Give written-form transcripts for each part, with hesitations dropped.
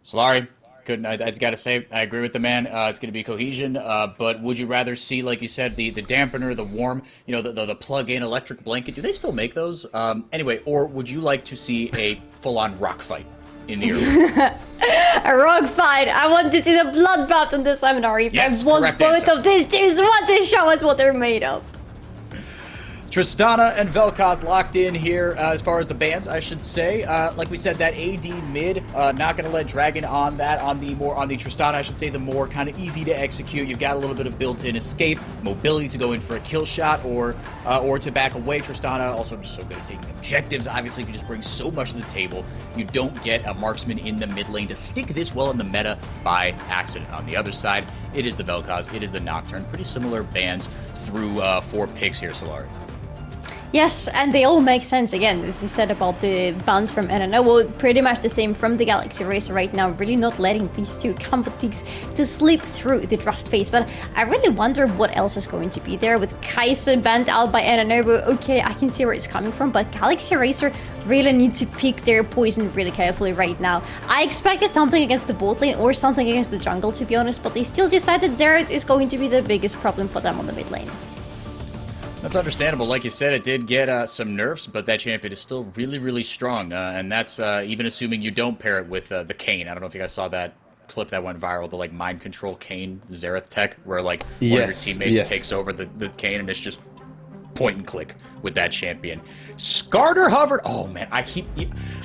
Solari, couldn't. I got to say, I agree with the man. It's going to be cohesion. But would you rather see, like you said, the dampener, the warm, the plug-in electric blanket? Do they still make those? Anyway, or would you like to see a full-on rock fight in the early? A rock fight. I want to see the bloodbath on the seminar. Yes, I want correct both answer. of these teams want to show us what they're made of. Tristana and Vel'Koz locked in here as far as the bans, I should say. Like we said, that AD mid, not going to let Dragon on that. On the Tristana, I should say, the more kind of easy to execute. You've got a little bit of built-in escape, mobility to go in for a kill shot or to back away. Tristana also just so good at taking objectives. Obviously, you can just bring so much to the table. You don't get a marksman in the mid lane to stick this well in the meta by accident. On the other side, it is the Vel'Koz, it is the Nocturne. Pretty similar bans through 4 picks here, Solari. Yes, and they all make sense. Again, as you said about the bans from NNOwO, pretty much the same from the Galaxy Racer right now, really not letting these two comfort picks to slip through the draft phase. But I really wonder what else is going to be there with Kai'Sa banned out by NNOwO. Okay, I can see where it's coming from, but Galaxy Racer really need to pick their poison really carefully right now. I expected something against the bot lane or something against the jungle, to be honest, but they still decided Xerath is going to be the biggest problem for them on the mid lane. That's understandable. Like you said, it did get some nerfs, but that champion is still really, really strong. And that's even assuming you don't pair it with the Kayn. I don't know if you guys saw that clip that went viral, the like mind control Kayn Xerath tech, where like one of your teammates takes over the Kayn and it's just point and click with that champion. Skarner hovered. Oh man, I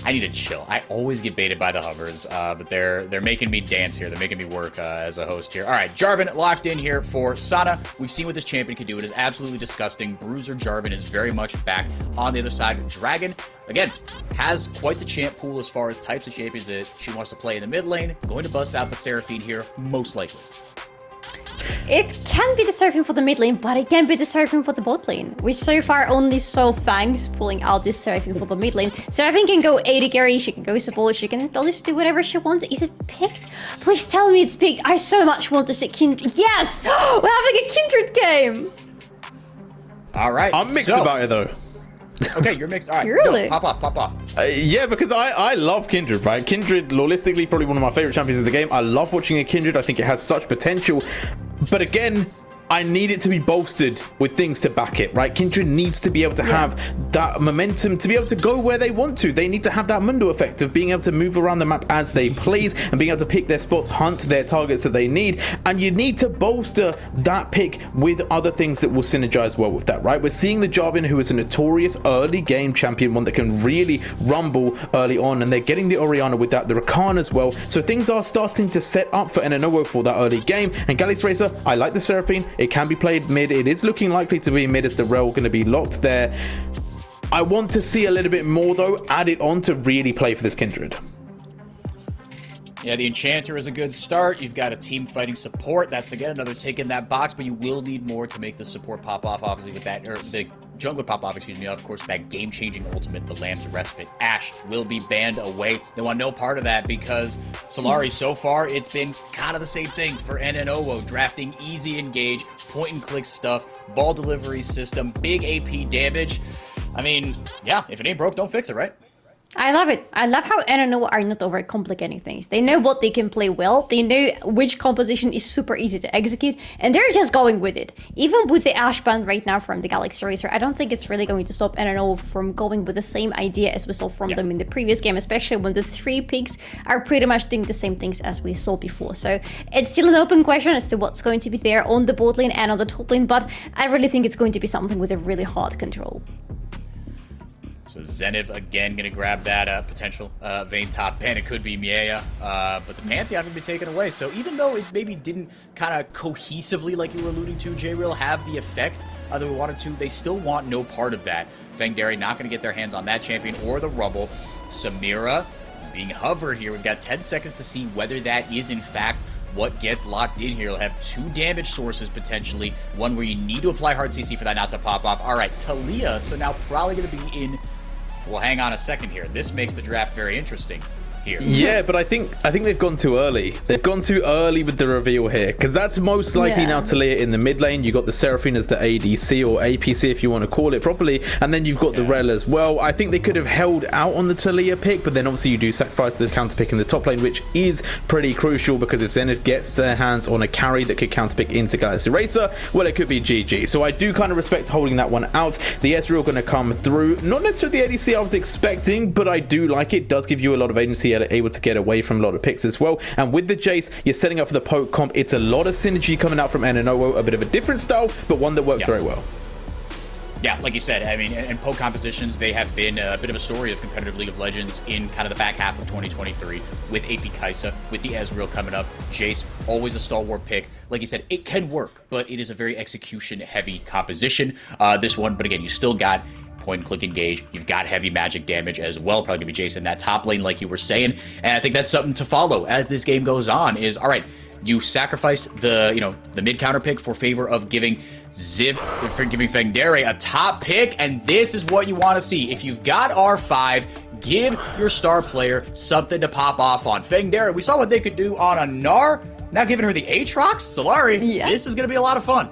need to chill. I always get baited by the hovers, but they're making me dance here. They're making me work as a host here. All right, Jarvan locked in here for Sana. We've seen what this champion can do. It is absolutely disgusting. Bruiser Jarvan is very much back on the other side. Dragon, again, has quite the champ pool as far as types of champions that she wants to play in the mid lane. Going to bust out the Seraphine here, most likely. It can be the Seraphine for the mid lane, but it can be the Seraphine for the bot lane. We so far only saw Fangs pulling out this Seraphine for the mid lane. Seraphine can go AD carry, she can go support, she can honestly do whatever she wants. Is it picked? Please tell me it's picked. I so much want to see Kindred. Yes! We're having a Kindred game! All right. I'm mixed about it though. Okay, you're mixed. All right, Really? Go, pop off. Yeah, because I love Kindred, right? Kindred, logistically, probably one of my favorite champions of the game. I love watching a Kindred. I think it has such potential. But again, I need it to be bolstered with things to back it, right? Kindred needs to be able to have that momentum to be able to go where they want to. They need to have that Mundo effect of being able to move around the map as they please and being able to pick their spots, hunt their targets that they need. And you need to bolster that pick with other things that will synergize well with that, right? We're seeing the Jarvan, who is a notorious early game champion, one that can really rumble early on, and they're getting the Orianna with that, the Rakan as well. So things are starting to set up for NNOwO for that early game. And Galaxy Racer, I like the Seraphine. It can be played mid. It is looking likely to be mid as the Rel going to be locked there. I want to see a little bit more though added on to really play for this Kindred. Yeah, the Enchanter is a good start. You've got a team fighting support. That's again another tick in that box, but you will need more to make the support pop off, obviously, with that, or the jungler pop off, excuse me, of course, that game-changing ultimate, the Lamb's Respite. Ashe will be banned away. They want no part of that because Solari, so far, it's been kind of the same thing for NNOwO, drafting easy engage, point-and-click stuff, ball delivery system, big AP damage. I mean, yeah, if it ain't broke, don't fix it, right? I love it. I love how NNOwO are not overcomplicating things. They know what they can play well. They know which composition is super easy to execute, and they're just going with it. Even with the Ashe ban right now from the Galaxy Racer, I don't think it's really going to stop NNOwO from going with the same idea as we saw from them in the previous game, especially when the 3 picks are pretty much doing the same things as we saw before. So it's still an open question as to what's going to be there on the bot lane and on the top lane, but I really think it's going to be something with a really hard control. So Zenith again going to grab that potential Vayne top ban. It could be Miea, but the Pantheon will be taken away. So even though it maybe didn't kind of cohesively, like you were alluding to, J-Real, have the effect that we wanted to, they still want no part of that. Fengdari not going to get their hands on that champion or the Rubble. Samira is being hovered here. We've got 10 seconds to see whether that is in fact what gets locked in here. You'll have 2 damage sources potentially. One where you need to apply hard CC for that not to pop off. All right, Talia, so now probably going to be in... Well, hang on a second here. This makes the draft very interesting. here. Yeah, but I think they've gone too early. They've gone too early with the reveal here, because that's most likely now Taliyah in the mid lane. You got the Seraphine as the ADC or APC if you want to call it properly, and then you've got the Rel as well. I think they could have held out on the Taliyah pick, but then obviously you do sacrifice the counter pick in the top lane, which is pretty crucial, because if Zenith gets their hands on a carry that could counter pick into Galaxy Racer, well, it could be GG. So I do kind of respect holding that one out. The Ezreal going to come through, not necessarily the ADC I was expecting, but I do like it. Does give you a lot of agency, able to get away from a lot of picks as well. And with the Jace, you're setting up for the poke comp. It's a lot of synergy coming out from NNOwO, a bit of a different style, but one that works very well. Yeah, like you said, I mean, and poke compositions, they have been a bit of a story of competitive League of Legends in kind of the back half of 2023 with AP Kai'Sa, with the Ezreal coming up. Jace, always a stalwart pick. Like you said, it can work, but it is a very execution-heavy composition, this one. But again, you still got point and click engage. You've got heavy magic damage as well. Probably gonna be Jace in that top lane, like you were saying. And I think that's something to follow as this game goes on is, all right, you sacrificed the mid counter pick for favor of giving Fengdere a top pick, and this is what you want to see. If you've got R5, give your star player something to pop off on. Fengdere, we saw what they could do on a Gnar. Now giving her the Aatrox, Solari. This is gonna be a lot of fun.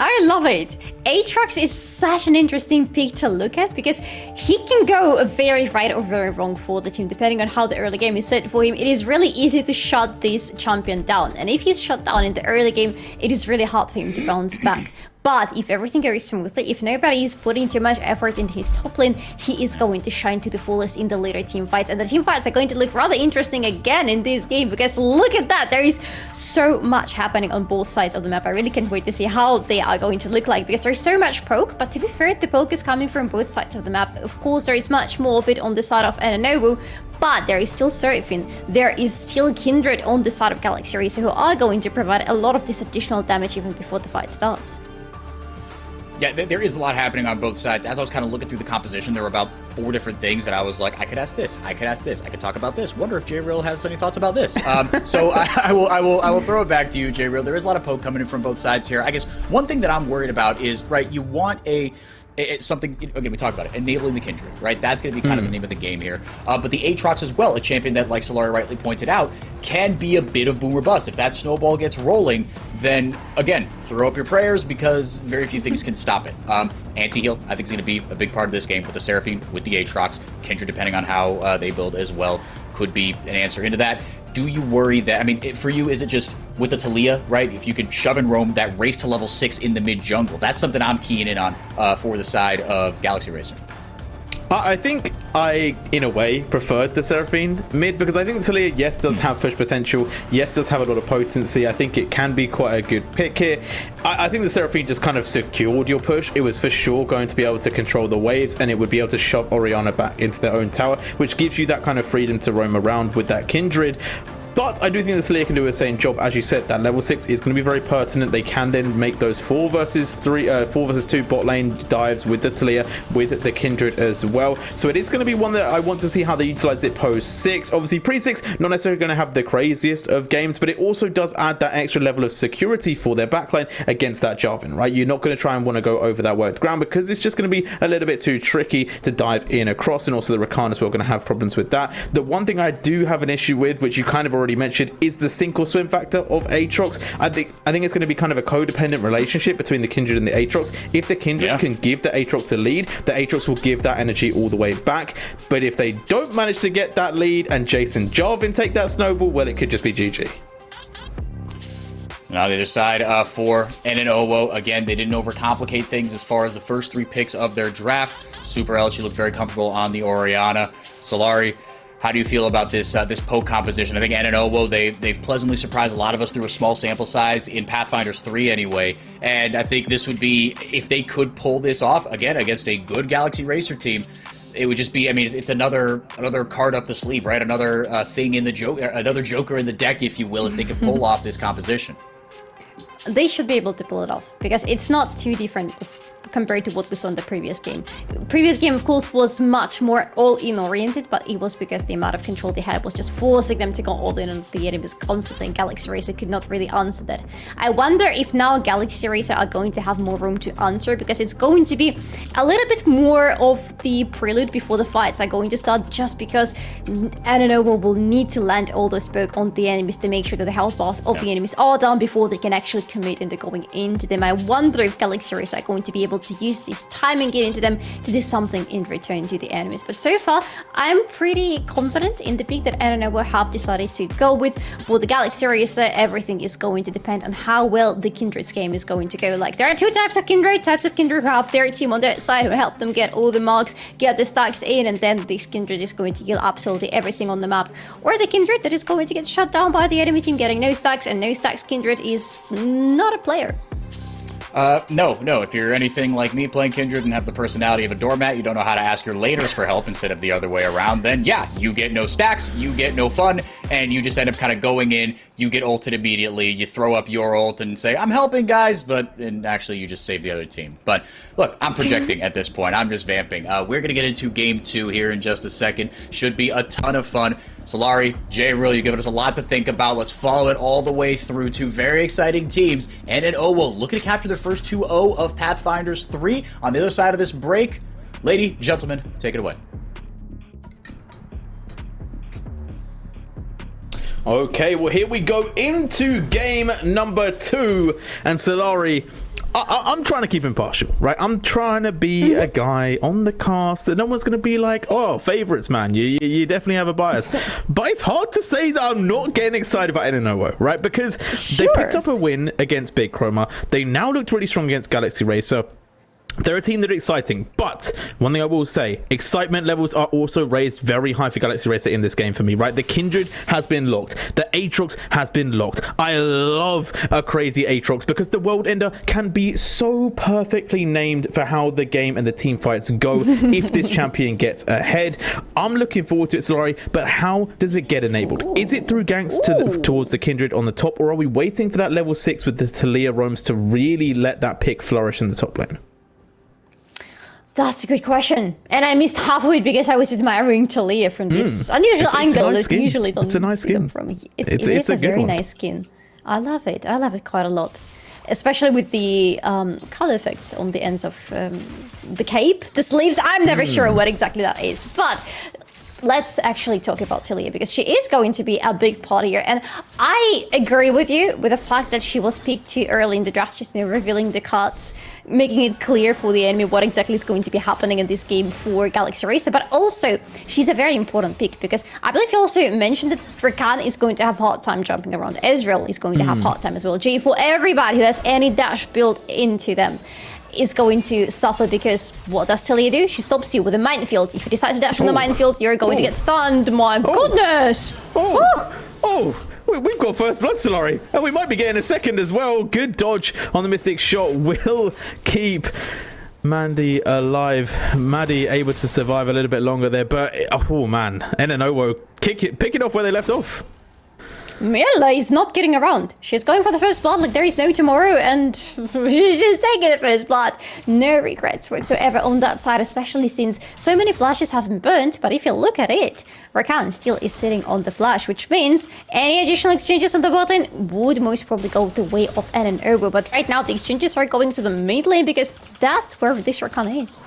I love it. Aatrox is such an interesting pick to look at, because he can go very right or very wrong for the team, depending on how the early game is set for him. It is really easy to shut this champion down, and if he's shut down in the early game, it is really hard for him to bounce back. But if everything goes smoothly, if nobody is putting too much effort into his top lane, he is going to shine to the fullest in the later team fights. And the team fights are going to look rather interesting again in this game, because look at that. There is so much happening on both sides of the map. I really can't wait to see how they are going to look like, because there's so much poke. But to be fair, the poke is coming from both sides of the map. Of course, there is much more of it on the side of NNOwO, but there is still Seraphine, there is still Kindred on the side of Galaxy Racer, who are going to provide a lot of this additional damage even before the fight starts. Yeah, there is a lot happening on both sides. As I was kind of looking through the composition, there were about 4 different things that I was like, I could ask this, I could ask this, I could talk about this. Wonder if J-Real has any thoughts about this. So I will throw it back to you, J-Real. There is a lot of poke coming in from both sides here. I guess one thing that I'm worried about is, right, you want something, again, we talked about it, enabling the Kindred, right? That's going to be kind of the name of the game here. But the Aatrox as well, a champion that, like Solari rightly pointed out, can be a bit of boom or bust. If that snowball gets rolling, then, again, throw up your prayers, because very few things can stop it. Anti-heal, I think, is going to be a big part of this game with the Seraphine, with the Aatrox. Kindred, depending on how they build as well, could be an answer into that. Do you worry that, I mean, for you, is it just with the Taliyah, right? If you could shove and roam that race to level 6 in the mid jungle, that's something I'm keying in on for the side of Galaxy Racer. I think I, in a way, preferred the Seraphine mid, because I think the Taliyah, yes, does have push potential. Yes, does have a lot of potency. I think it can be quite a good pick here. I think the Seraphine just kind of secured your push. It was for sure going to be able to control the waves, and it would be able to shove Orianna back into their own tower, which gives you that kind of freedom to roam around with that Kindred. But I do think the Taliyah can do the same job. As you said, that level 6 is going to be very pertinent. They can then make those 4 versus 2 bot lane dives with the Taliyah, with the Kindred as well. So it is going to be one that I want to see how they utilize it post 6. Obviously, pre 6, not necessarily going to have the craziest of games, but it also does add that extra level of security for their backline against that Jarvan, right? You're not going to try and want to go over that worked ground, because it's just going to be a little bit too tricky to dive in across, and also the Rakan as well going to have problems with that. The one thing I do have an issue with, which you kind of already mentioned, is the sink or swim factor of Aatrox. I think it's going to be kind of a codependent relationship between the Kindred and the Aatrox. If the Kindred can give the Aatrox a lead, the Aatrox will give that energy all the way back. But if they don't manage to get that lead and Jason Jarvan take that snowball, well, it could just be GG. Now the other side for NNOwO, again, they didn't overcomplicate things as far as the first 3 picks of their draft. Super L, she looked very comfortable on the Orianna. Solari, how do you feel about this this poke composition? I think NNOwO, they've pleasantly surprised a lot of us through a small sample size in Pathfinders 3 anyway. And I think this would be, if they could pull this off, again, against a good Galaxy Racer team, it would just be, I mean, it's another card up the sleeve, right? Another thing in the another joker in the deck, if you will, if they could pull off this composition. They should be able to pull it off, because it's not too different compared to what we saw in the previous game. Previous game, of course, was much more all-in oriented, but it was because the amount of control they had was just forcing them to go all-in on the enemies constantly, and Galaxy Racer could not really answer that. I wonder if now Galaxy Racer are going to have more room to answer, because it's going to be a little bit more of the prelude before the fights are going to start, just because NNOwO will need to land all those poke on the enemies to make sure that the health bars of the enemies are down before they can actually commit into going into them. I wonder if Galaxy Racer are going to be able to use this timing given to them to do something in return to the enemies. But so far, I'm pretty confident in the pick that NNOwO have decided to go with. For the Galaxy Racer, everything is going to depend on how well the Kindred's game is going to go. Like, there are two types of Kindred who have their team on their side who help them get all the marks, get the stacks in, and then this Kindred is going to kill absolutely everything on the map. Or the Kindred that is going to get shut down by the enemy team getting no stacks, and no stacks Kindred is not a player. No. If you're anything like me playing Kindred and have the personality of a doormat, you don't know how to ask your laners for help instead of the other way around, then yeah, you get no stacks, you get no fun, and you just end up kind of going in, you get ulted immediately, you throw up your ult and say, I'm helping guys, and actually you just save the other team. But look, I'm projecting at this point, I'm just vamping. We're going to get into game 2 here in just a second. Should be a ton of fun. Solari, J-Real, you've given us a lot to think about. Let's follow it all the way through. Two very exciting teams. NNOwO looking to capture their first 2-0 of Pathfinders 3 on the other side of this break. Lady, gentlemen, take it away. Okay, well, here we go into game number 2. And Solari, I'm trying to keep impartial, right? I'm trying to be a guy on the cast that no one's going to be like, oh, favorites, man. You definitely have a bias. But it's hard to say that I'm not getting excited about NNOwO, right? Because they picked up a win against Big Chroma. They now looked really strong against Galaxy Racer. They're a team that are exciting, but one thing I will say, excitement levels are also raised very high for Galaxy Racer in this game for me, right? The Kindred has been locked. The Aatrox has been locked. I love a crazy Aatrox because the World Ender can be so perfectly named for how the game and the team fights go if this champion gets ahead. I'm looking forward to it, Solari, but how does it get enabled? Is it through ganks towards the Kindred on the top, or are we waiting for that level 6 with the Talia roams to really let that pick flourish in the top lane? That's a good question, and I missed half of it because I was admiring Talia from this unusual angle that usually doesn't see them from. It's a very nice skin. I love it. I love it quite a lot, especially with the color effects on the ends of the cape, the sleeves. I'm never sure what exactly that is, but let's actually talk about Talia because she is going to be a big part here, and I agree with you with the fact that she was picked too early in the draft, just revealing the cards, making it clear for the enemy what exactly is going to be happening in this game for Galaxy Racer. But also, she's a very important pick because I believe you also mentioned that Rakan is going to have a hard time jumping around. Ezreal is going to have a hard time as well. G4, everybody who has any dash built into them is going to suffer because what does Talia do? She stops you with a minefield. If you decide to dash on the minefield, you're going to get stunned. My goodness! We've got first blood, Solari, and we might be getting a second as well. Good dodge on the Mystic shot will keep Mandy alive. Maddie able to survive a little bit longer there, but oh man, NNOwO pick it off where they left off. Mila is not getting around. She's going for the first blood like there is no tomorrow, and she's taking the first blood. No regrets whatsoever on that side, especially since so many flashes have been burnt. But if you look at it, Rakan still is sitting on the flash, which means any additional exchanges on the bot lane would most probably go the way of NNOwO. But right now, the exchanges are going to the mid lane because that's where this Rakan is.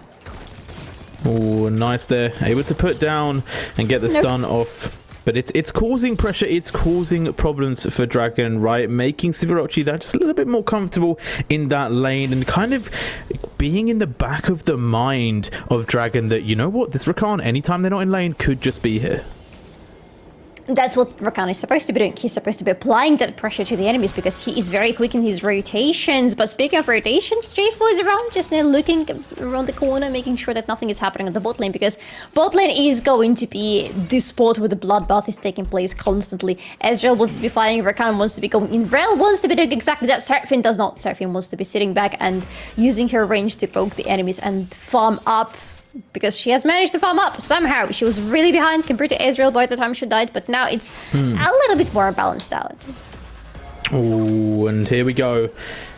Oh, nice there. Able to put down and get the stun off. But it's causing pressure, it's causing problems for Dragon, right? Making Sivirachi that just a little bit more comfortable in that lane and kind of being in the back of the mind of Dragon that, you know what, this Rakan, anytime they're not in lane, could just be here. That's what Rakan is supposed to be doing. He's supposed to be applying that pressure to the enemies because he is very quick in his rotations. But speaking of rotations, J4 is around, just now looking around the corner, making sure that nothing is happening on the bot lane because bot lane is going to be the spot where the bloodbath is taking place constantly. Ezreal wants to be fighting, Rakan wants to be going in, Rel wants to be doing exactly that, Seraphine does not. Seraphine wants to be sitting back and using her range to poke the enemies and farm up. Because she has managed to farm up somehow. She was really behind compared to Ezreal by the time she died, but now it's a little bit more balanced out. Oh, and here we go.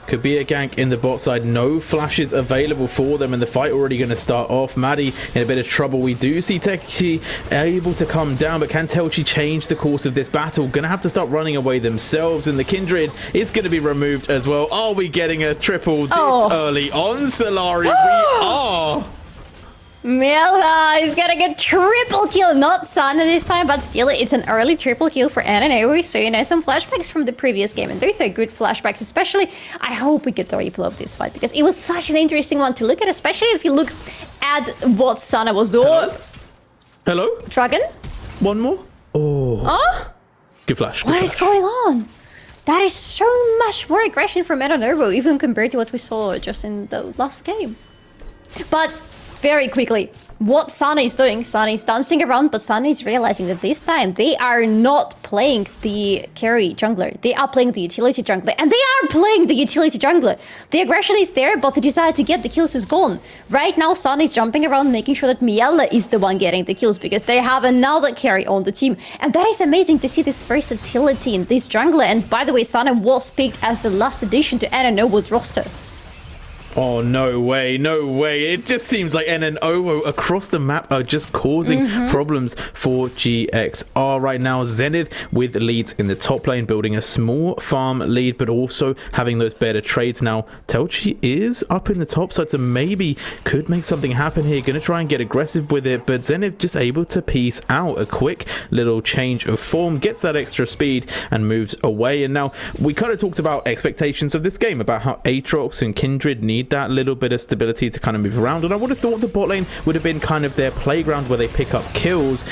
Could be a gank in the bot side. No flashes available for them, and the fight already going to start off. Maddie in a bit of trouble. We do see Techi able to come down, but can Telchi change the course of this battle? Going to have to start running away themselves, and the Kindred is going to be removed as well. Are we getting a triple this early on, Solari? We are. Miela is getting a triple kill, not Sana this time, but still it's an early triple kill for NNOwO. So, you know, some flashbacks from the previous game, and those are good flashbacks, especially. I hope we get the replay of this fight, because it was such an interesting one to look at, especially if you look at what Sana was doing. Hello? Dragon? One more? Oh. Huh? Good flash. What is going on? That is so much more aggression from NNOwO, even compared to what we saw just in the last game. But very quickly, what Sana is doing, Sana is dancing around, but Sana is realizing that this time they are not playing the carry jungler. They are playing the utility jungler, and they are playing the utility jungler. The aggression is there, but the desire to get the kills is gone. Right now, Sana is jumping around, making sure that Miela is the one getting the kills, because they have another carry on the team. And that is amazing to see this versatility in this jungler. And by the way, Sana was picked as the last addition to NNOwO's roster. Oh, no way, no way. It just seems like NNOwO across the map are just causing problems for GXR right now. Zenith with leads in the top lane, building a small farm lead, but also having those better trades now. Telchi is up in the top side, so maybe could make something happen here. Going to try and get aggressive with it, but Zenith just able to piece out a quick little change of form, gets that extra speed and moves away. And now we kind of talked about expectations of this game, about how Aatrox and Kindred need that little bit of stability to kind of move around, and I would have thought the bot lane would have been kind of their playground where they pick up kills,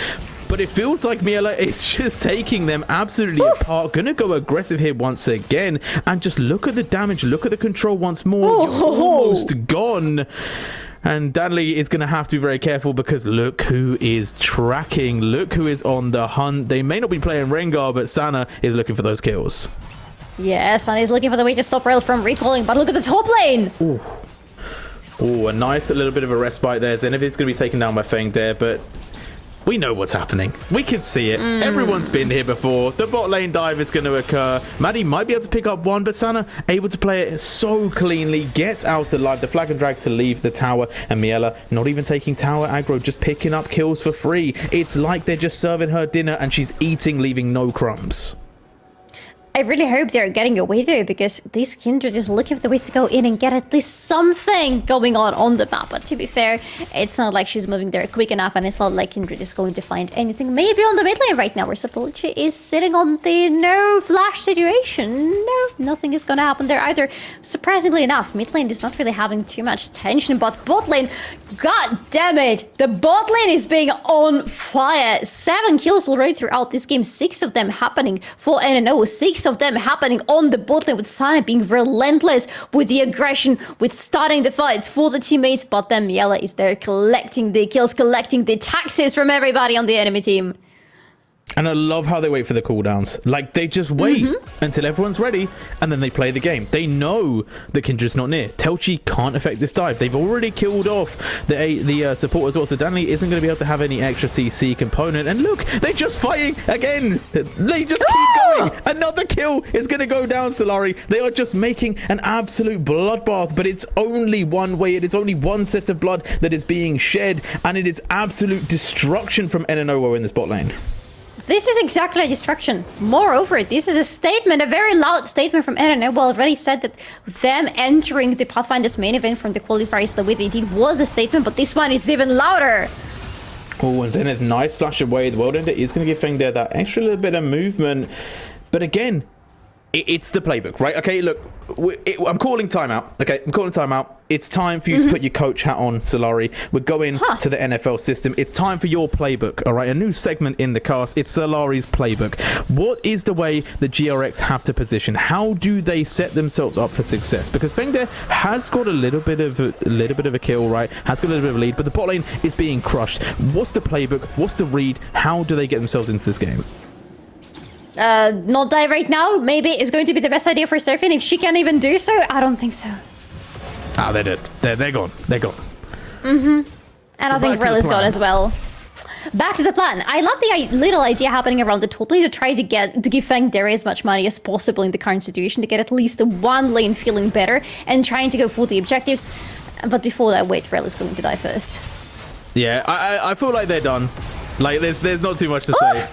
but it feels like Miela is just taking them absolutely apart. Gonna go aggressive here once again, and just look at the damage, look at the control once more. You're almost gone. And Danley is going to have to be very careful, because look who is tracking, look who is on the hunt. They may not be playing Rengar, but Sana is looking for those kills. Yeah, Sana is looking for the way to stop Rel from recalling, but look at the top lane! Ooh, a nice little bit of a respite there. Zenith's going to be taken down by Feng there, but we know what's happening. We can see it. Everyone's been here before. The bot lane dive is going to occur. Maddie might be able to pick up one, but Sana able to play it so cleanly, gets out alive. The flag and drag to leave the tower, and Miela not even taking tower aggro, just picking up kills for free. It's like they're just serving her dinner and she's eating, leaving no crumbs. I really hope they're getting away there, because this Kindred is looking for the ways to go in and get at least something going on the map. But to be fair, it's not like she's moving there quick enough, and it's not like Kindred is going to find anything. Maybe on the mid lane right now, where Sepulchre is sitting on the no flash situation. No, nothing is going to happen there either. Surprisingly enough, mid lane is not really having too much tension, but bot lane, god damn it, the bot lane is being on fire. 7 kills already throughout this game, 6 of them happening for NNOwO, 6 of them happening on the bot lane, with Sana being relentless with the aggression, with starting the fights for the teammates, but then Miela is there collecting the kills, collecting the taxes from everybody on the enemy team. And I love how they wait for the cooldowns. Like, they just wait until everyone's ready, and then they play the game. They know the Kindred's not near. Telchi can't affect this dive. They've already killed off the support as well, so Danley isn't going to be able to have any extra CC component. And look, they're just fighting again. They just keep going. Another kill is going to go down, Solari. They are just making an absolute bloodbath, but it's only one way. It is only one set of blood that is being shed, and it is absolute destruction from NNOwO in this bot lane. This is exactly a distraction. Moreover, this is a statement, a very loud statement from NNOwO. Already said that them entering the Pathfinders main event from the qualifiers the way they did was a statement, but this one is even louder. Oh, and Zenith, nice flash away. The World Ender is going to give Feng there that extra little bit of movement. But again, it's the playbook, right? Okay, look, I'm calling timeout. Okay, I'm calling timeout. It's time for you to put your coach hat on, Solari. We're going to the NFL system. It's time for your playbook, all right? A new segment in the cast. It's Solari's playbook. What is the way the GRX have to position? How do they set themselves up for success? Because Fengder has got a little bit of a kill, right? Has got a little bit of a lead, but the bot lane is being crushed. What's the playbook? What's the read? How do they get themselves into this game? Not die right now. Maybe it's going to be the best idea for Surfing. If she can even do so, I don't think so. Ah, they're dead. They're gone. They're gone. And I think Rel is gone as well. back to the plan. I love the little idea happening around the top lane to try to give Fang Dere as much money as possible in the current situation, to get at least one lane feeling better and trying to go for the objectives. But before that, wait, Rel is going to die first. Yeah, I feel like they're done. Like, there's not too much to say.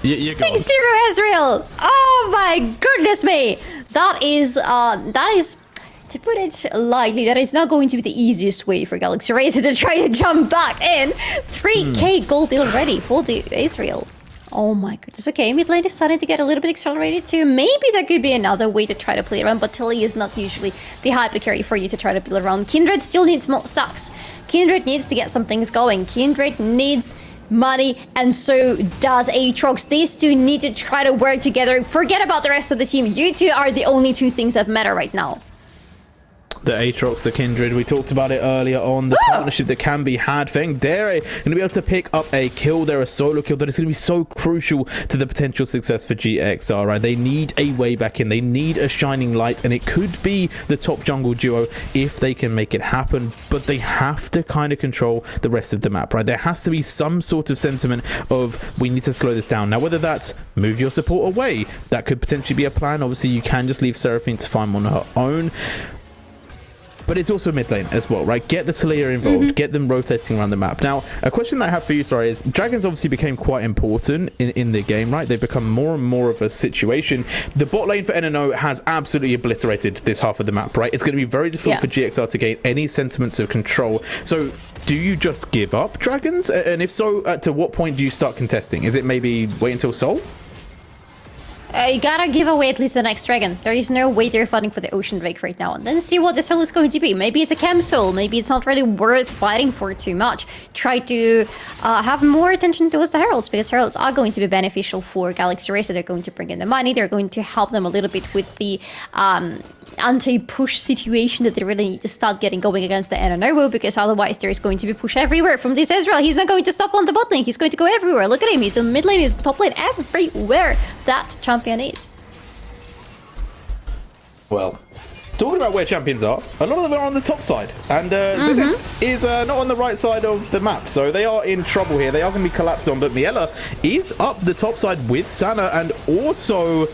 You're 6-0 Ezreal! Oh my goodness me! That is, to put it lightly, that is not going to be the easiest way for Galaxy Racer to try to jump back in. 3k gold already for the Ezreal. Oh my goodness. Okay, mid lane is starting to get a little bit accelerated too. Maybe there could be another way to try to play around, but Tilly is not usually the hyper carry for you to try to build around. Kindred still needs more stacks. Kindred needs to get some things going. Kindred needs money, and so does Aatrox. These two need to try to work together. Forget about the rest of the team. You two are the only two things that matter right now. The Aatrox, the Kindred, we talked about it earlier on, the partnership that can be had. Fang Dere going to be able to pick up a kill there, a solo kill, that is going to be so crucial to the potential success for GXR, right? They need a way back in, they need a shining light, and it could be the top jungle duo if they can make it happen, but they have to kind of control the rest of the map, right? There has to be some sort of sentiment of, we need to slow this down. Now, whether that's move your support away, that could potentially be a plan. Obviously, you can just leave Seraphine to farm on her own. But it's also mid lane as well, right? Get the Talia involved, get them rotating around the map. Now, a question that I have for you, sorry, is Dragons obviously became quite important in the game, right? They've become more and more of a situation. The bot lane for NNOwO has absolutely obliterated this half of the map, right? It's going to be very difficult for GXR to gain any sentiments of control. So do you just give up Dragons? And if so, to what point do you start contesting? Is it maybe wait until Sol? You gotta give away at least the next dragon. There is no way they're fighting for the Ocean Drake right now. And then see what the soul is going to be. Maybe it's a Chem Soul. Maybe it's not really worth fighting for too much. Try to have more attention towards the Heralds, because Heralds are going to be beneficial for Galaxy Racer. They're going to bring in the money. They're going to help them a little bit with the anti-push situation that they really need to start getting going against the NNOwO, because otherwise there is going to be push everywhere from this Ezreal. He's not going to stop on the bot lane. He's going to go everywhere. Look at him. He's in mid lane, he's in top lane, everywhere that champion is. Well, talking about where champions are, a lot of them are on the top side, and Zenith is not on the right side of the map, so they are in trouble here. They are going to be collapsed on, but Miela is up the top side with Sana and also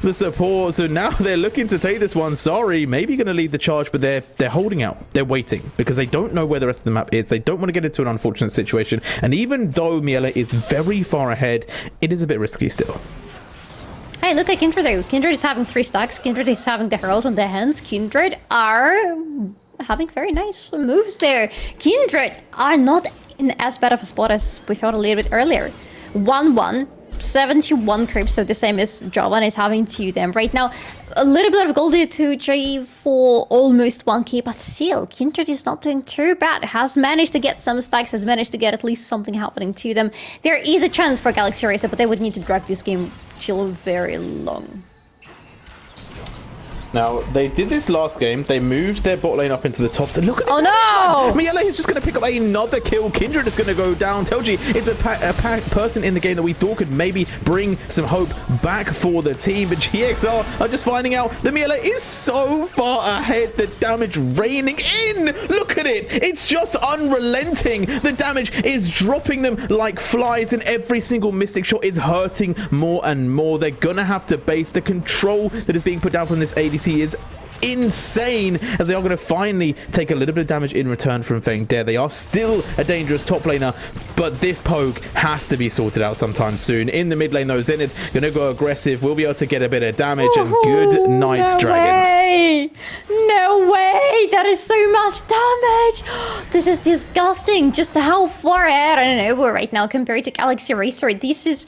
the support, so now they're looking to take this one. Sorry, maybe going to lead the charge, but they're holding out. They're waiting because they don't know where the rest of the map is. They don't want to get into an unfortunate situation, and even though Miela is very far ahead, it is a bit risky still. Hey, look at Kindred though. Kindred is having 3 stacks. Kindred is having the Herald on their hands. Kindred are having very nice moves there. Kindred are not in as bad of a spot as we thought a little bit earlier. 1-1. 71 creeps, so the same as Jovan is having to them right now. A little bit of gold to J for almost 1k, but still, Kindred is not doing too bad. Has managed to get some stacks, has managed to get at least something happening to them. There is a chance for Galaxy Racer, but they would need to drag this game till very long. Now, they did this last game. They moved their bot lane up into the top. So look at the no! Miela is just going to pick up another kill. Kindred is going to go down. Telji, it's a person in the game that we thought could maybe bring some hope back for the team. But GXR are just finding out that Miela is so far ahead. The damage raining in. Look at it. It's just unrelenting. The damage is dropping them like flies, and every single Mystic shot is hurting more and more. They're going to have to base the control that is being put down from this ADC is insane, as they are going to finally take a little bit of damage in return from Fang Dare. They are still a dangerous top laner, but this poke has to be sorted out sometime soon. In the mid lane though, Zenith going to go aggressive, will be able to get a bit of damage, and good night, Dragon. No way! That is so much damage! This is disgusting. Just how far ahead, I don't know, we're right now compared to Galaxy Racer. This is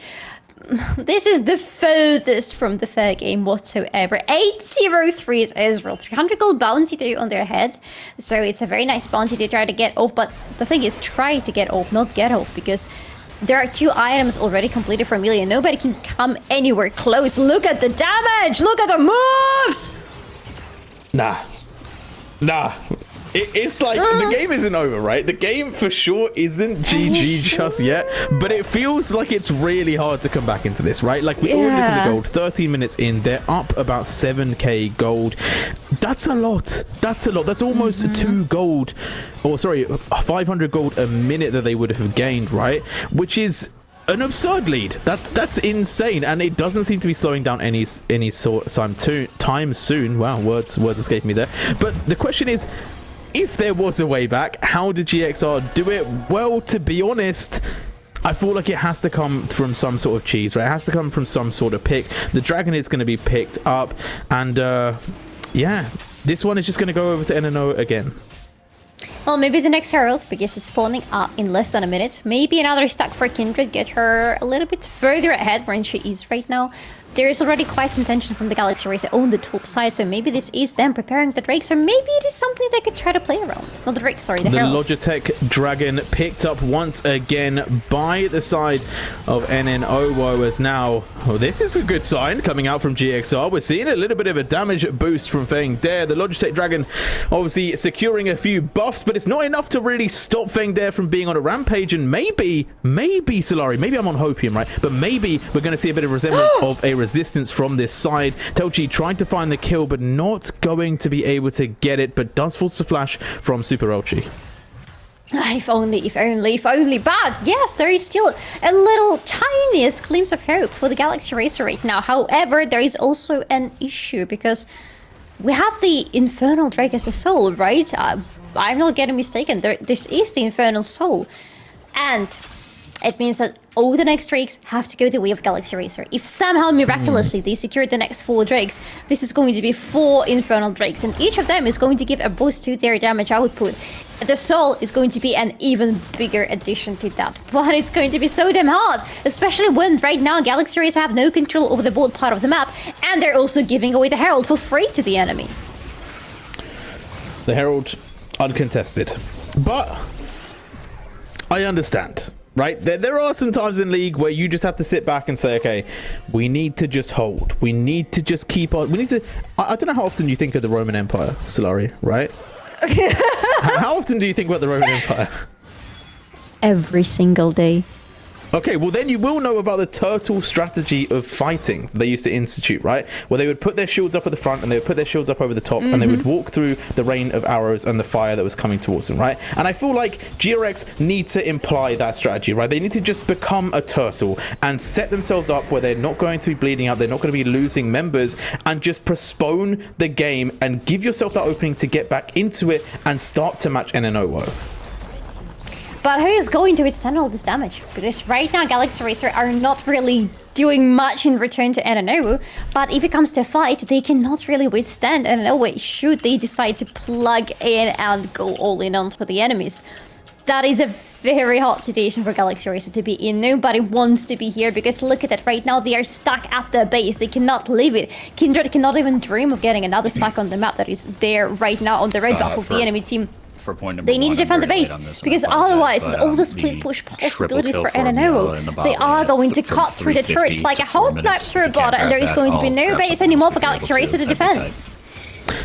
the furthest from the fair game whatsoever. 803 is Ezreal. 300 gold bounty though on their head. So it's a very nice bounty to try to get off. But the thing is, try to get off, not get off. Because there are 2 items already completed for Amelia. Nobody can come anywhere close. Look at the damage! Look at the moves! Nah. It's like the game isn't over, right? The game for sure isn't GG just yet, but it feels like it's really hard to come back into this, right? Like, we already look at the gold, 13 minutes in, they're up about 7k gold. That's a lot. That's a lot. That's almost 2 gold, or sorry, 500 gold a minute that they would have gained, right? Which is an absurd lead. That's insane, and it doesn't seem to be slowing down any sort time soon. Wow, words escaped me there. But the question is, if there was a way back, how did GXR do it? Well, to be honest, I feel like it has to come from some sort of cheese, right? It has to come from some sort of pick. The dragon is going to be picked up, and yeah, this one is just going to go over to NNOwO again. Well, maybe the next Herald, because it's spawning up in less than a minute. Maybe another stack for Kindred, get her a little bit further ahead where she is right now. There is already quite some tension from the Galaxy Racer on the top side, so maybe this is them preparing the Drakes, or maybe it is something they could try to play around. Not the Drakes, sorry, the Herald. Logitech Dragon picked up once again by the side of NNOwO, as now, oh, this is a good sign coming out from GXR. We're seeing a little bit of a damage boost from Feng Dare. The Logitech Dragon obviously securing a few buffs, but it's not enough to really stop Feng Dare from being on a rampage, and maybe Solari, maybe I'm on Hopium, right? But maybe we're going to see a bit of resemblance of a resistance from this side. Telchi trying to find the kill, but not going to be able to get it, but does force a flash from Super Ulchi. If only. But yes, there is still a little tiniest glimpse of hope for the Galaxy Racer right now. However, there is also an issue, because we have the Infernal Drake as a soul, right? I'm not getting mistaken. This is the Infernal Soul. And it means that all the next Drakes have to go the way of Galaxy Racer. If somehow miraculously they secure the next 4 Drakes, this is going to be 4 Infernal Drakes, and each of them is going to give a boost to their damage output. The Soul is going to be an even bigger addition to that, but it's going to be so damn hard, especially when right now Galaxy Racer have no control over the board part of the map, and they're also giving away the Herald for free to the enemy. The Herald uncontested, but I understand. Right, there are some times in League where you just have to sit back and say, okay, we need to just hold. We need to just keep on. We need to. I don't know how often you think of the Roman Empire, Solari, right? How often do you think about the Roman Empire? Every single day. Okay, well then you will know about the turtle strategy of fighting they used to institute, right? Where they would put their shields up at the front and they would put their shields up over the top, and they would walk through the rain of arrows and the fire that was coming towards them, right? And I feel like GRX need to imply that strategy, right? They need to just become a turtle and set themselves up where they're not going to be bleeding out, they're not going to be losing members, and just postpone the game and give yourself that opening to get back into it and start to match NNOwO. But who is going to withstand all this damage? Because right now Galaxy Racer are not really doing much in return to NNOwO, but if it comes to a fight, they cannot really withstand NNOwO should they decide to plug in and go all in onto the enemies. That is a very hard situation for Galaxy Racer to be in. Nobody wants to be here, because look at that, right now they are stuck at the base. They cannot leave it. Kindred cannot even dream of getting another stack on the map that is there right now on the red buff of the enemy team. For point number they need to defend the base, because otherwise, with all the split push possibilities for NNOwO, they are going to cut through the turrets like a whole knife through a bot, and there is going to be no base anymore for Galaxy Racer to defend.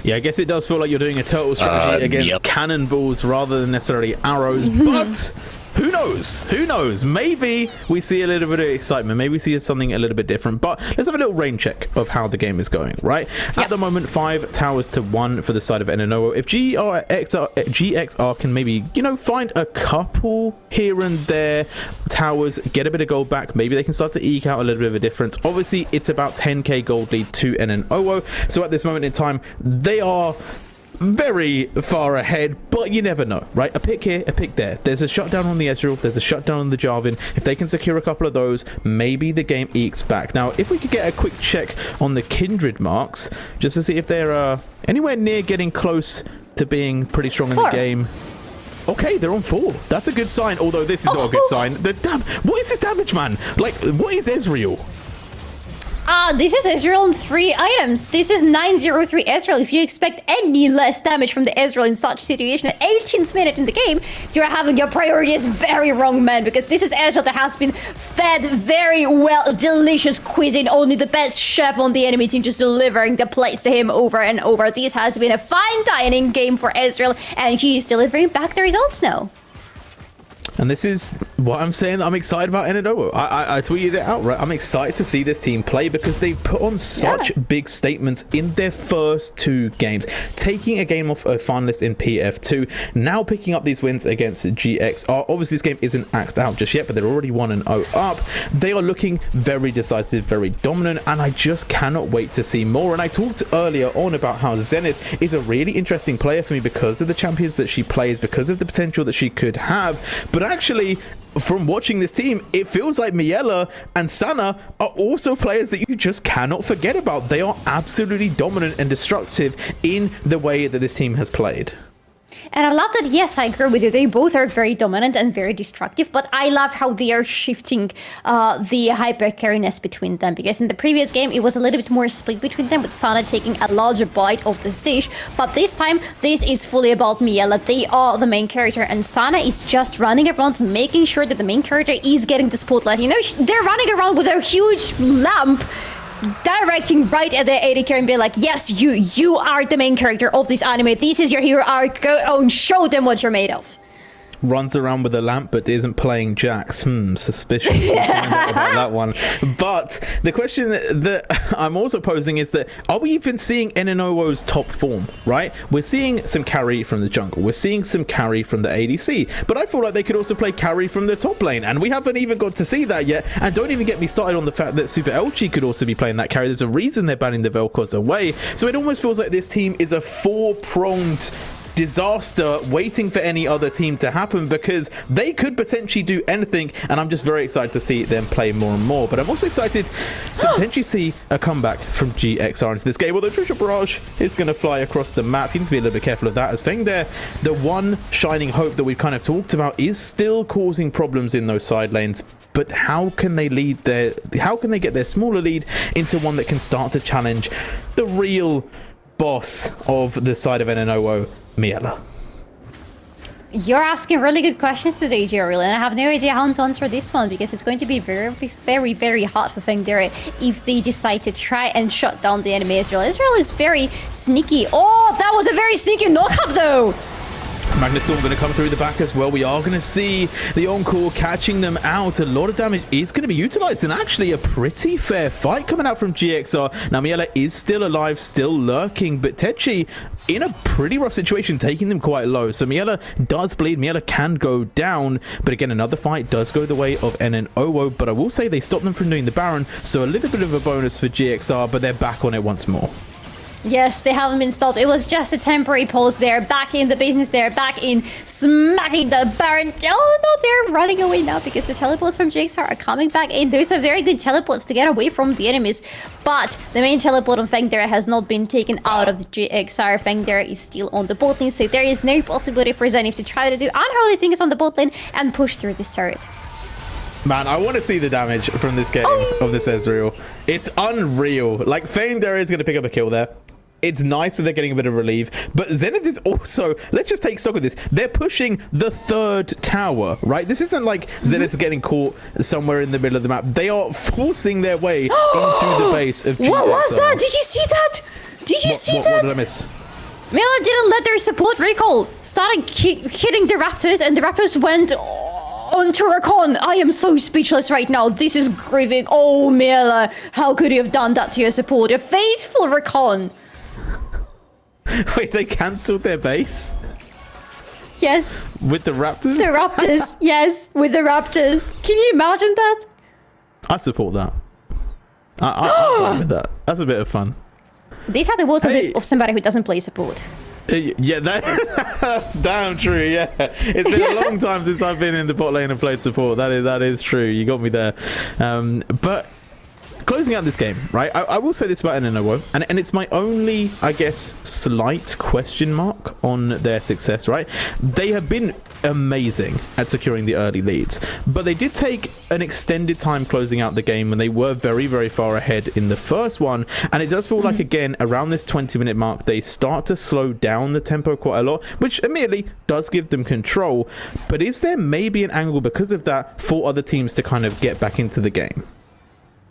Yeah, I guess it does feel like you're doing a turtle strategy against cannonballs rather than necessarily arrows, but who knows? Who knows? Maybe we see a little bit of excitement. Maybe we see something a little bit different. But let's have a little rain check of how the game is going, right? At the moment, 5 towers to 1 for the side of NNOwO. If GXR can maybe, you know, find a couple here and there towers, get a bit of gold back, maybe they can start to eke out a little bit of a difference. Obviously, it's about 10k gold lead to NNOwO. So at this moment in time, they are very far ahead, but you never know, right? A pick here, a pick there. There's a shutdown on the Ezreal, there's a shutdown on the Jarvan. If they can secure a couple of those, maybe the game ekes back. Now, if we could get a quick check on the Kindred marks, just to see if they're anywhere near getting close to being pretty strong in the game. Okay, they're on 4. That's a good sign, although this is not a good sign. What is this damage, man? Like, what is Ezreal? This is Ezreal on 3 items. This is 903 Ezreal. If you expect any less damage from the Ezreal in such situation at 18th minute in the game, you're having your priorities very wrong, man, because this is Ezreal that has been fed very well, delicious cuisine. Only the best chef on the enemy team just delivering the plates to him over and over. This has been a fine dining game for Ezreal, and he is delivering back the results now. And this is what I'm saying. I'm excited about NNOwO. I tweeted it out, right? I'm excited to see this team play because they've put on such big statements in their first 2 games. Taking a game off a finalist in PF2, now picking up these wins against GXR. Obviously, this game isn't axed out just yet, but they're already 1-0 up. They are looking very decisive, very dominant, and I just cannot wait to see more. And I talked earlier on about how Zenith is a really interesting player for me because of the champions that she plays, because of the potential that she could have. But actually, from watching this team, it feels like Miela and Sana are also players that you just cannot forget about. They are absolutely dominant and destructive in the way that this team has played. And I love that, yes, I agree with you. They both are very dominant and very destructive, but I love how they are shifting the hyper carriness between them, because in the previous game, it was a little bit more split between them, with Sana taking a larger bite of this dish. But this time, this is fully about Miela. They are the main character, and Sana is just running around, making sure that the main character is getting the spotlight. You know, they're running around with a huge lamp, directing right at the AD carry and be like, yes, you are the main character of this anime. This is your hero arc. Go and show them what you're made of. Runs around with a lamp but isn't playing jacks. Suspicious. We'll find out about that one. But the question that I'm also posing is that, are we even seeing NNOwO's top form, right? We're seeing some carry from the jungle. We're seeing some carry from the ADC. But I feel like they could also play carry from the top lane, and we haven't even got to see that yet. And don't even get me started on the fact that Super Elchi could also be playing that carry. There's a reason they're banning the Vel'Koz away. So it almost feels like this team is a 4-pronged disaster waiting for any other team to happen, because they could potentially do anything, and I'm just very excited to see them play more and more. But I'm also excited to potentially see a comeback from GXR into this game. Although Trisha Barrage is going to fly across the map, you need to be a little bit careful of that, as Feng there, the one shining hope that we've kind of talked about, is still causing problems in those side lanes. But how can they get their smaller lead into one that can start to challenge the real boss of the side of NNOwO, Miela? You're asking really good questions today, Gerald, and I have no idea how to answer this one, because it's going to be very, very, very hard for Fengdere if they decide to try and shut down the enemy Israel. Israel is very sneaky. Oh, that was a very sneaky knock-up, though! Magnustorm going to come through the back as well. We are going to see the Encore catching them out. A lot of damage is going to be utilized, and actually a pretty fair fight coming out from GXR. Now, Miela is still alive, still lurking, but Techi in a pretty rough situation, taking them quite low. So Miela does bleed. Miela can go down, but again, another fight does go the way of NNOwO. But I will say they stopped them from doing the Baron, so a little bit of a bonus for GXR, but they're back on it once more. Yes, they haven't been stopped. It was just a temporary pause there. Back in the business there. Back in smacking the Baron. Oh, no, they're running away now because the teleports from GXR are coming back in. Those are very good teleports to get away from the enemies. But the main teleport on Fengdere has not been taken out of the GXR. Fengdere is still on the bot lane, so there is no possibility for Zenith to try to do unholy things on the bot lane and push through this turret. Man, I want to see the damage from this game of this Ezreal. It's unreal. Like, Fengdere is going to pick up a kill there. It's nice that they're getting a bit of relief, but Zenith is also, let's just take stock of this, they're pushing the third tower, right? This isn't like Zenith's getting caught somewhere in the middle of the map. They are forcing their way into the base of GXR. What was that? Did you see that? Did you see that? What did I miss? Miela didn't let their support recall. Started hitting the Raptors, and the Raptors went onto Rakan. I am so speechless right now. This is grieving. Oh, Miela, how could you have done that to your support? A faithful Rakan. Wait, they cancelled their base? Yes. With the Raptors? The Raptors, yes, with the Raptors. Can you imagine that? I support that. I'm fine with that. That's a bit of fun. These are the words of somebody who doesn't play support. Yeah, that's damn true. Yeah, it's been a long time since I've been in the bot lane and played support. That is true. You got me there. But closing out this game, right? I will say this about NNOwO, and it's my only, I guess, slight question mark on their success, right? They have been amazing at securing the early leads, but they did take an extended time closing out the game when they were very, very far ahead in the first one, and it does feel like, again, around this 20-minute mark, they start to slow down the tempo quite a lot, which immediately does give them control. But is there maybe an angle because of that for other teams to kind of get back into the game?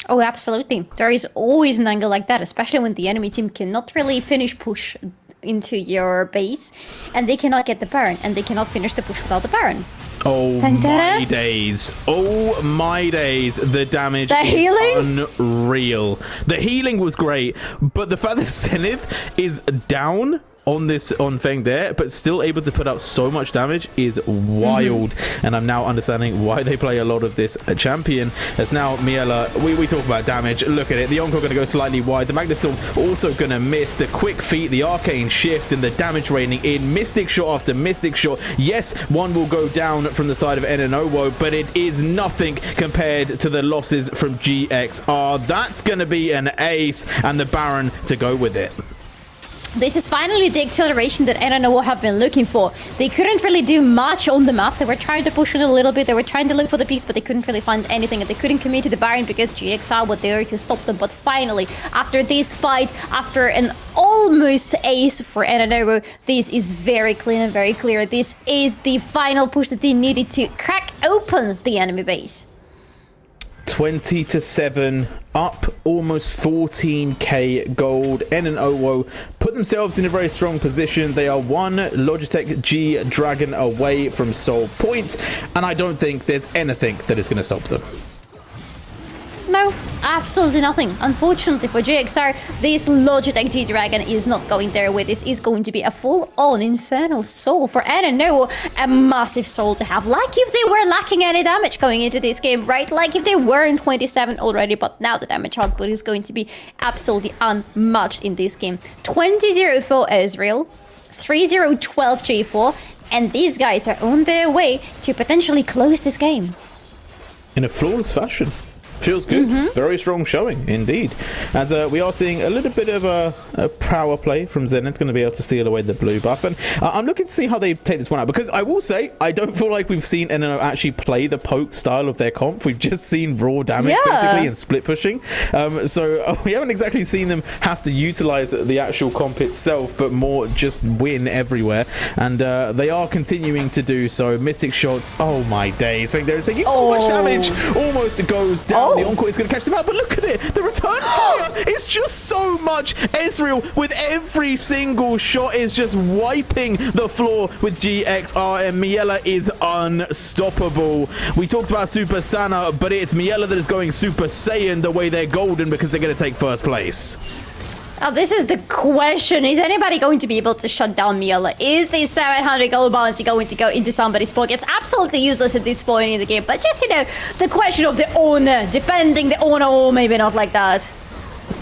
Oh, absolutely. There is always an angle like that, especially when the enemy team cannot really finish push into your base, and they cannot get the Baron, and they cannot finish the push without the Baron. Oh Pantera? my days. Oh my days. The damage The is healing? unreal. The healing was great, but the fact that Zenith is down on Feng there, but still able to put out so much damage is wild. And I'm now understanding why they play a lot of this champion. As now Miela, we talk about damage. Look at it. The Encore going to go slightly wide. The Magnastorm also going to miss. The quick feet, the arcane shift, and the damage raining in. Mystic shot after mystic shot. Yes, one will go down from the side of NNOwO, but it is nothing compared to the losses from GXR. That's going to be an ace, and the Baron to go with it. This is finally the acceleration that NNOwO have been looking for. They couldn't really do much on the map. They were trying to push it a little bit. They were trying to look for the peaks, but they couldn't really find anything. And they couldn't commit to the Baron because GXR were there to stop them. But finally, after this fight, after an almost ace for NNOwO, this is very clean and very clear. This is the final push that they needed to crack open the enemy base. 20-7, up almost 14k gold. NNOwO put themselves in a very strong position. They are one Logitech G Dragon away from Soul Point, and I don't think there's anything that is going to stop them. No, absolutely nothing. Unfortunately for GXR, this Logitech G-Dragon is not going their way. This is going to be a full-on Infernal Soul for NNOwO, a massive soul to have. Like if they were lacking any damage going into this game, right? Like if they were in 27 already, but now the damage output is going to be absolutely unmatched in this game. 20-0 for Ezreal, 3-0-12 G4, and these guys are on their way to potentially close this game. In a flawless fashion. Feels good. Very strong showing indeed. As we are seeing a little bit of a power play from Zenith, going to be able to steal away the blue buff. And I'm looking to see how they take this one out, because I will say I don't feel like we've seen NNO actually play the poke style of their comp. We've just seen raw damage basically and split pushing. So we haven't exactly seen them have to utilize the actual comp itself, but more just win everywhere. And they are continuing to do so. Mystic shots. Oh my days! I think they're taking so much damage. Almost goes down. The Encore is going to catch them out, but look at it. The return fire is just so much. Ezreal with every single shot is just wiping the floor with GXR, and Miela is unstoppable. We talked about Super Sana, but it's Miela that is going Super Saiyan the way they're golden, because they're going to take first place. Now, this is the question. Is anybody going to be able to shut down Miela? Is this 700 gold bounty going to go into somebody's pocket? It's absolutely useless at this point in the game. But just, you know, the question of the owner, defending the owner, or maybe not like that.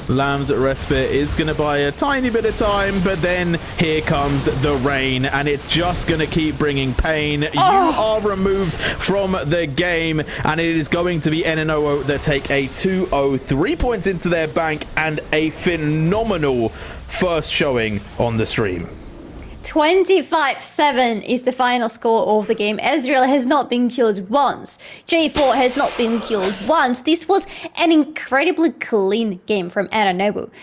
Lamb's respite is going to buy a tiny bit of time, but then here comes the rain, and it's just going to keep bringing pain. You are removed from the game, and it is going to be NNOwO that take a 2-0, 3 points into their bank, and a phenomenal first showing on the stream. 25-7 is the final score of the game. Ezreal has not been killed once. J4 has not been killed once. This was an incredibly clean game from NNOwO.